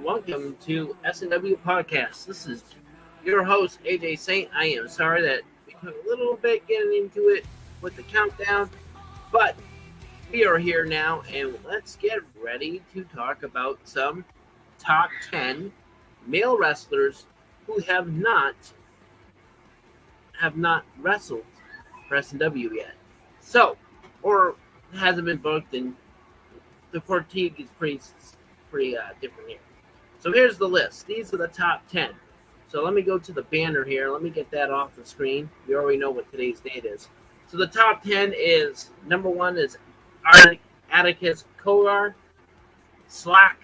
Welcome to Snw Podcast. This is your host, AJ Saint. I am sorry that we took a little bit getting into it with the countdown, but we are here now, and let's get ready to talk about some top 10 male wrestlers who have not wrestled for SNW yet. So, or hasn't been booked, and the fatigue is pretty different here. So here's the list. These are the top 10. So let me go to the banner here. Let me get that off the screen. You already know what today's date is. So the top 10 is, number 1 is Atticus Kogar, Slack,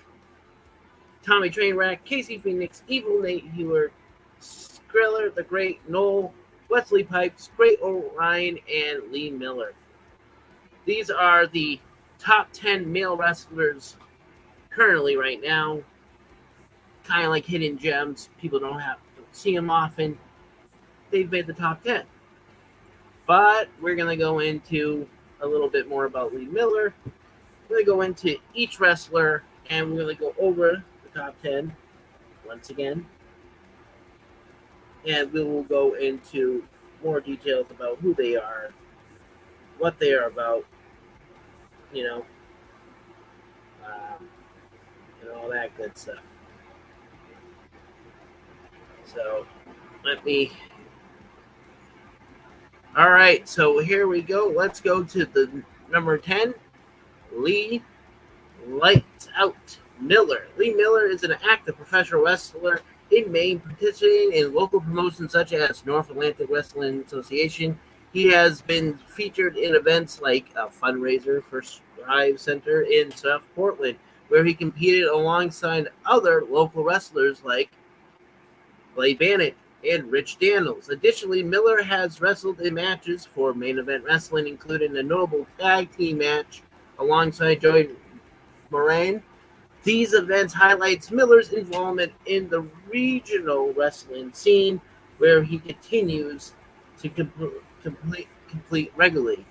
Tommy Trainwreck, Casey Phoenix, Evil Nate Hewer, Skriller the Great, Noel, Wesley Pipes, Great Orion, and Lee Miller. These are the top 10 male wrestlers currently right now. Kind of like hidden gems. People don't see them often. They've made the top 10. But we're going to go into a little bit more about Lee Miller. We're going to go into each wrestler, and we're going to go over the top 10 once again. And we will go into more details about who they are, what they are about, you know, um, and all that good stuff. So let me. All right, so here we go. Let's go to the number 10, Lee Lights Out Miller. Lee Miller is an active professional wrestler in Maine, participating in local promotions such as North Atlantic Wrestling Association. He has been featured in events like a fundraiser for Strive Center in South Portland, where he competed alongside other local wrestlers like Blade Bannock and Rich Daniels. Additionally, Miller has wrestled in matches for Main Event Wrestling, including a notable tag team match alongside Joey Moran. These events highlights Miller's involvement in the regional wrestling scene, where he continues to complete regularly.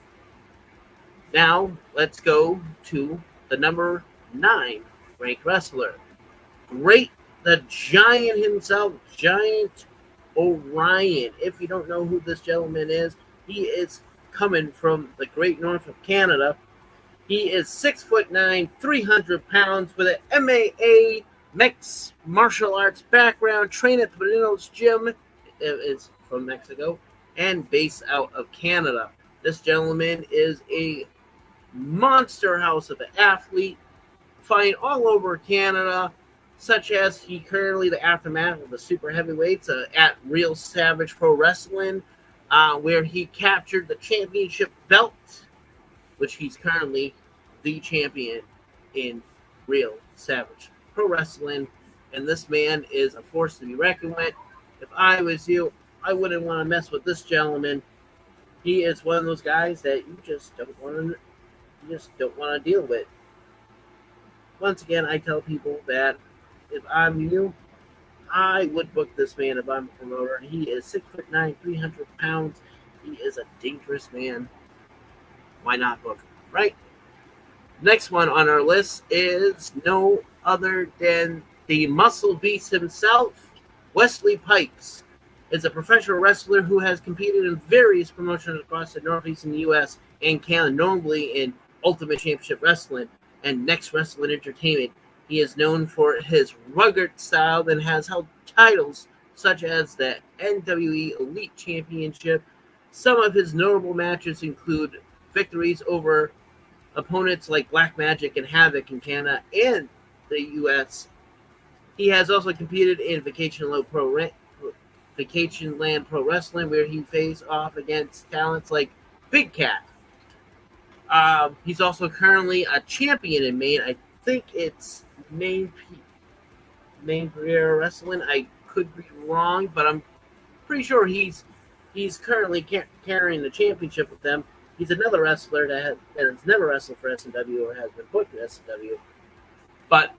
Now, let's go to the number 9 ranked wrestler. The Giant himself, Giant Orion. If you don't know who this gentleman is, he is coming from the great north of Canada. He is 6'9", 300 pounds with an MMA mixed martial arts background, trained at the Boninos Gym, is from Mexico, and based out of Canada. This gentleman is a monster house of an athlete, fighting all over Canada, such as he currently the aftermath of the super heavyweights at Real Savage Pro Wrestling, where he captured the championship belt, which he's currently the champion in Real Savage Pro Wrestling. And this man is a force to be reckoned with. If I was you, I wouldn't want to mess with this gentleman. He is one of those guys that you just don't want to deal with. Once again, I tell people that if I'm you, I would book this man if I'm a promoter. He is 6'9", 300 pounds. He is a dangerous man. Why not book him, right? Next one on our list is no other than the muscle beast himself, Wesley Pipes. Is a professional wrestler who has competed in various promotions across the Northeastern U.S. and Canada, notably in Ultimate Championship Wrestling and Next Wrestling Entertainment. He is known for his rugged style and has held titles such as the NWE Elite Championship. Some of his notable matches include victories over opponents like Black Magic and Havoc in Canada and the U.S. He has also competed in Vacation Land Pro Wrestling, where he faced off against talents like Big Cat. He's also currently a champion in Maine. I think it's Maine Career Wrestling. I could be wrong, but I'm pretty sure he's currently carrying the championship with them. He's another wrestler that has never wrestled for SNW or has been booked at SNW. But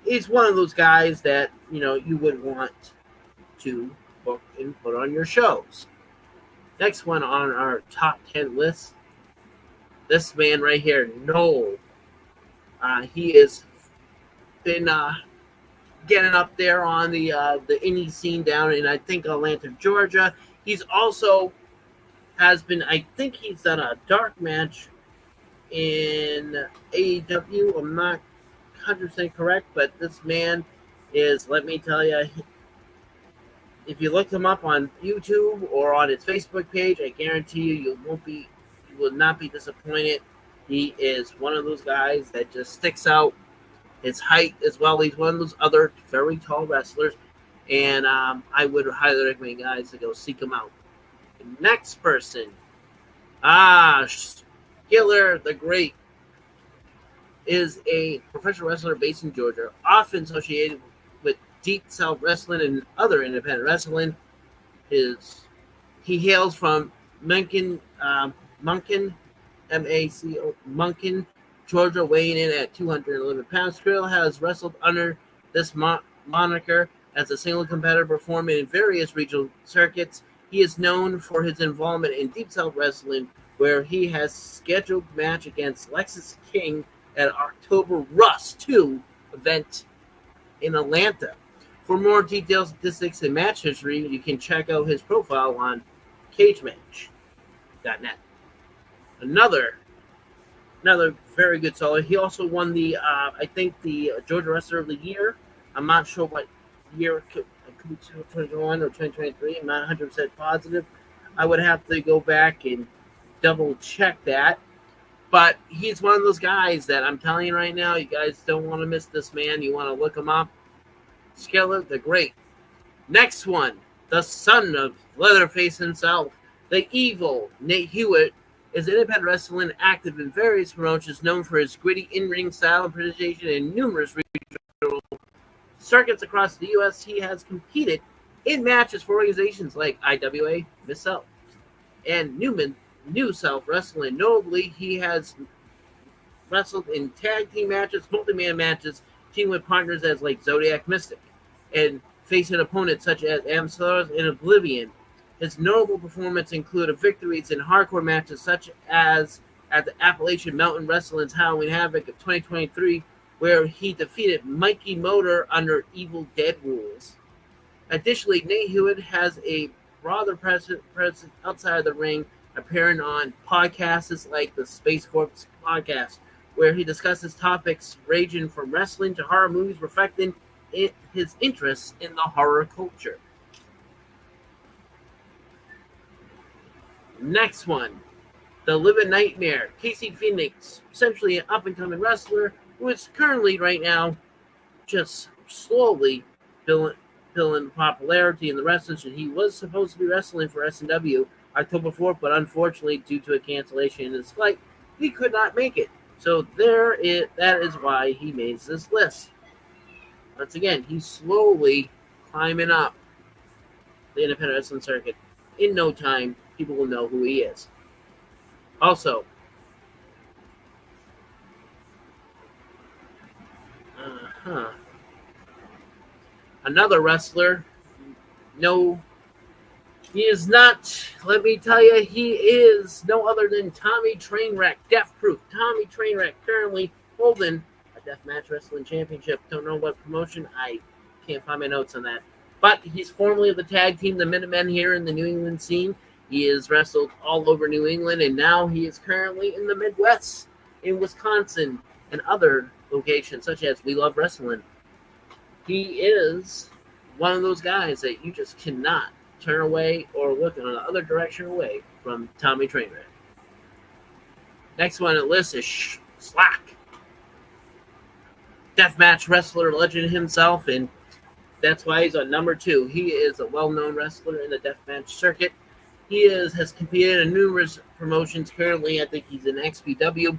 he's one of those guys that, you would want to book and put on your shows. Next one on our top 10 list, this man right here, Noel. He has been getting up there on the indie scene down in, I think, Atlanta, Georgia. He's also I think he's done a dark match in AEW. I'm not 100% correct, but this man is, let me tell you, if you look him up on YouTube or on his Facebook page, I guarantee you will not be disappointed. He is one of those guys that just sticks out. His height as well. He's one of those other very tall wrestlers, and I would highly recommend guys to go seek him out. The next person, Skiller the Great, is a professional wrestler based in Georgia, often associated with Deep South Wrestling and other independent wrestling. He hails from Munkin, M-A-C-O, Munkin, Georgia, weighing in at 211 pounds. Skrill has wrestled under this moniker as a single competitor, performing in various regional circuits. He is known for his involvement in Deep South Wrestling, where he has scheduled match against Lexus King at October Rust 2 event in Atlanta. For more detailed statistics and match history, you can check out his profile on cagematch.net. Another very good seller. He also won the I think the Georgia Wrestler of the Year. I'm not sure what year it could be 2021 or 2023. I'm not 100% positive. I would have to go back and double check that. But he's one of those guys that I'm telling you right now, you guys don't want to miss this man. You want to look him up. Skillet the Great. Next one, the son of Leatherface himself, the evil Nate Hewitt, is an independent wrestling active in various promotions, known for his gritty in-ring style and presentation in numerous regional circuits across the U.S. He has competed in matches for organizations like IWA, Miss South, and New South Wrestling. Notably, he has wrestled in tag team matches, multi-man matches, team with partners as like Zodiac Mystic, and facing opponents such as Amsterdam and Oblivion. His notable performances include victories in hardcore matches such as at the Appalachian Mountain Wrestling's Halloween Havoc of 2023, where he defeated Mikey Motor under Evil Dead rules. Additionally, Nate Hewitt has a rather presence outside of the ring, appearing on podcasts like the Space Corps podcast, where he discusses topics ranging from wrestling to horror movies, reflecting his interests in the horror culture. Next one, the Living Nightmare, Casey Phoenix, essentially an up-and-coming wrestler who is currently right now just slowly building popularity in the wrestling. He was supposed to be wrestling for Snw October 4th, but unfortunately, due to a cancellation in his flight, he could not make it. So that is why he made this list. Once again, he's slowly climbing up the independent wrestling circuit. In no time, people will know who he is. Also, another wrestler. No, he is not. Let me tell you, he is no other than Tommy Trainwreck, Death Proof. Tommy Trainwreck currently holding a Deathmatch Wrestling Championship. Don't know what promotion. I can't find my notes on that. But he's formerly of the tag team, the Minutemen, here in the New England scene. He has wrestled all over New England, and now he is currently in the Midwest, in Wisconsin, and other locations, such as We Love Wrestling. He is one of those guys that you just cannot turn away or look in another direction away from Tommy Trainwreck. Next one on the list is Slack. Deathmatch wrestler legend himself, and that's why he's on number 2. He is a well-known wrestler in the deathmatch circuit. He has competed in numerous promotions. Currently, I think he's in XPW.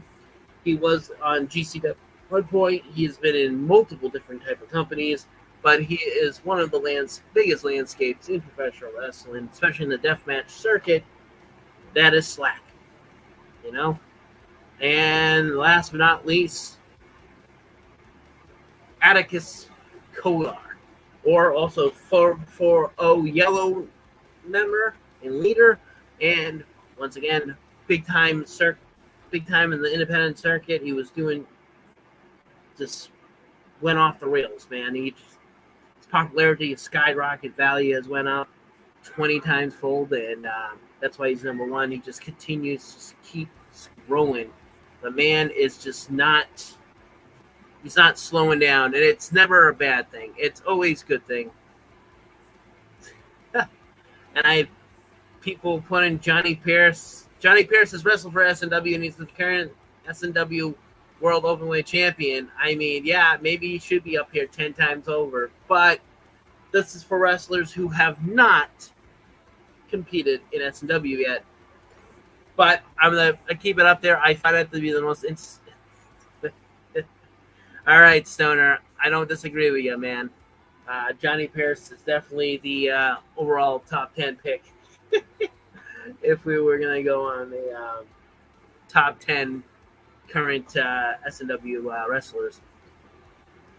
He was on GCW at one point. He has been in multiple different type of companies, but he is one of the biggest landscapes in professional wrestling, especially in the deathmatch circuit. That is Slack, And last but not least, Atticus Kolar, or also 440 Yellow member and leader, and once again, big time in the independent circuit. He was just went off the rails, man. His popularity, his skyrocket value has went up 20 times fold, and that's why he's number 1. He just continues to keep growing. The man is just he's not slowing down, and it's never a bad thing. It's always a good thing. And people putting Johnny Pierce. Johnny Pierce has wrestled for SNW, and he's the current SNW World Openweight Champion. I mean, yeah, maybe he should be up here 10 times over, but this is for wrestlers who have not competed in SNW yet. But I'm going to keep it up there. I find it to be the most... All right, Stoner, I don't disagree with you, man. Johnny Pierce is definitely the overall top 10 pick. If we were going to go on the top 10 current SNW wrestlers.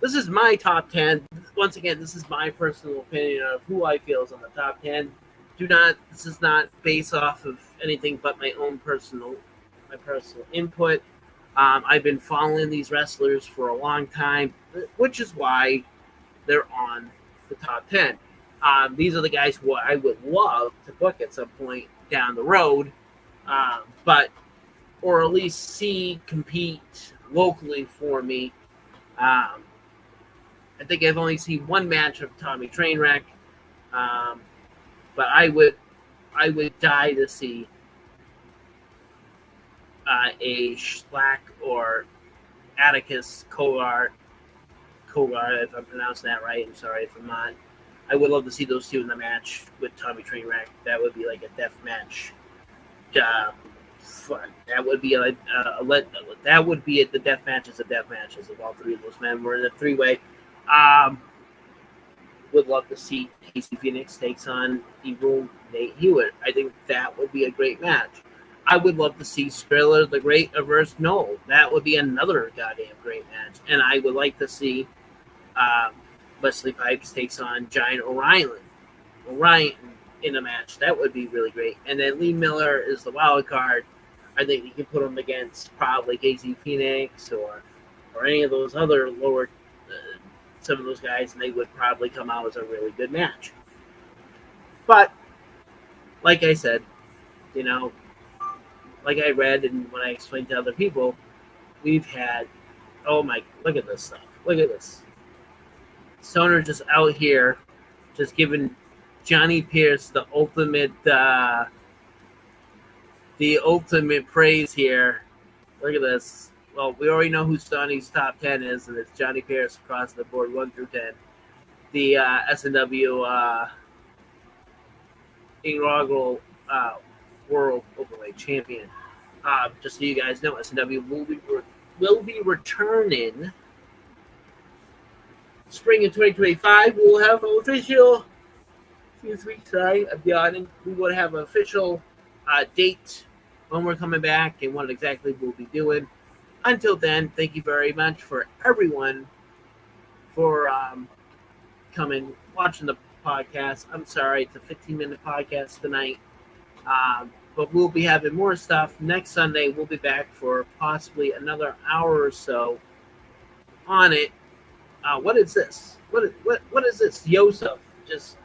This is my top 10. Once again, this is my personal opinion of who I feel is on the top 10. This is not based off of anything but my personal input. I've been following these wrestlers for a long time, which is why they're on the top 10. These are the guys who I would love to book at some point down the road, but or at least see compete locally for me. I think I've only seen one match of Tommy Trainwreck, but I would die to see a Schlack or Atticus Kogar, if I'm pronouncing that right. I'm sorry if I'm not. I would love to see those two in the match with Tommy Trainwreck. That would be like a death match. That would be that would be the death matches of death matches if all three of those men were in a three-way. Would love to see Casey Phoenix takes on Evil Nate Hewitt. I think that would be a great match. I would love to see Skrilla the Great versus Noel. That would be another goddamn great match. And I would like to see Wesley Pipes takes on Giant Orion in a match. That would be really great. And then Lee Miller is the wild card. I think you can put him against probably Casey Phoenix or any of those other lower, some of those guys, and they would probably come out as a really good match. But, like I said, like I read and when I explained to other people, we've had, look at this stuff. Look at this. Stoner just out here, just giving Johnny Pierce the ultimate praise here. Look at this. Well, we already know who Stoney's top 10 is, and it's Johnny Pierce across the board, 1 through 10. The SNW inaugural World Openweight Champion. Just so you guys know, SNW will be returning spring of 2025. We'll have an official. Excuse me, sorry, I'm yawning. We will have an official date when we're coming back and what exactly we'll be doing. Until then, thank you very much for everyone for coming, watching the podcast. I'm sorry, it's a 15-minute podcast tonight. But we'll be having more stuff. Next Sunday, we'll be back for possibly another hour or so on it. What is this? What is this? Yosef just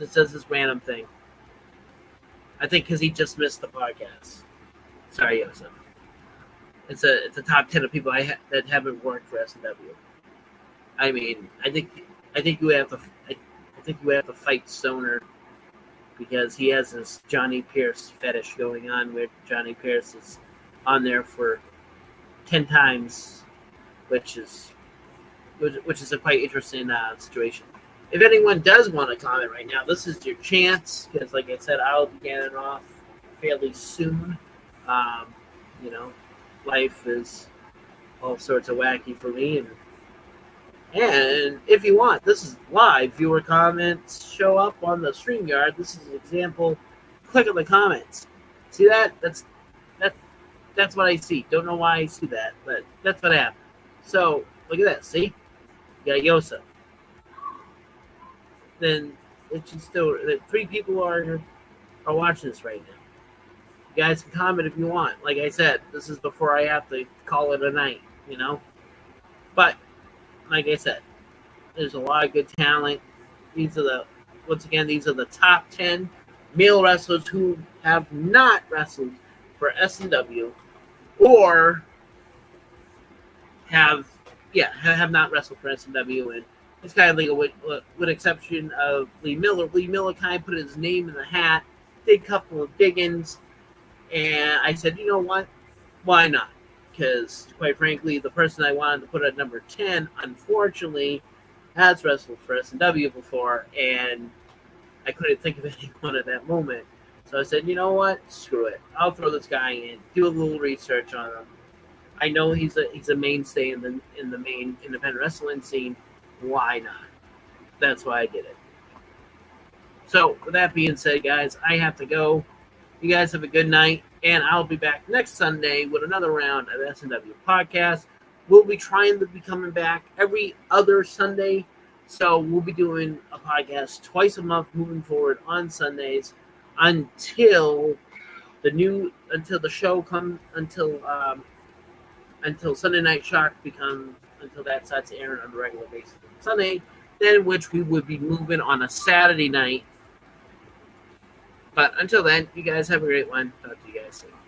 says this random thing. I think because he just missed the podcast. Sorry, Yosef. It's a top 10 of people that haven't worked for SNW. I mean, I think you have to fight Stoner because he has this Johnny Pierce fetish going on where Johnny Pierce is on there for 10 times, which is a quite interesting situation. If anyone does want to comment right now, this is your chance because, like I said, I'll be getting off fairly soon. Life is all sorts of wacky for me, and if you want, this is live. Viewer comments show up on the StreamYard. This is an example. Click on the comments. See that? That's what I see. Don't know why I see that, but that's what happened. So look at that. See, you got Yosef. Then it's just still 3 people are watching this right now. You guys can comment if you want. Like I said, this is before I have to call it a night, But like I said, there's a lot of good talent. These are the top 10 male wrestlers who have not wrestled for SNW or have not wrestled for SNW. And it's kind of like with exception of Lee Miller. Lee Miller kind of put his name in the hat, did a couple of diggings. And I said, you know what? Why not? Because, quite frankly, the person I wanted to put at number 10, unfortunately, has wrestled for SNW before, and I couldn't think of anyone at that moment. So I said, you know what? Screw it. I'll throw this guy in, do a little research on him. I know he's a mainstay in the main independent wrestling scene. Why not? That's why I did it. So, with that being said, guys, I have to go. You guys have a good night, and I'll be back next Sunday with another round of SNW podcast. We'll be trying to be coming back every other Sunday, so we'll be doing a podcast twice a month moving forward on Sundays until Sunday Night Shock until that starts airing on a regular basis on Sunday. Then, which we would be moving on a Saturday night. But until then, you guys have a great one. Talk to you guys soon.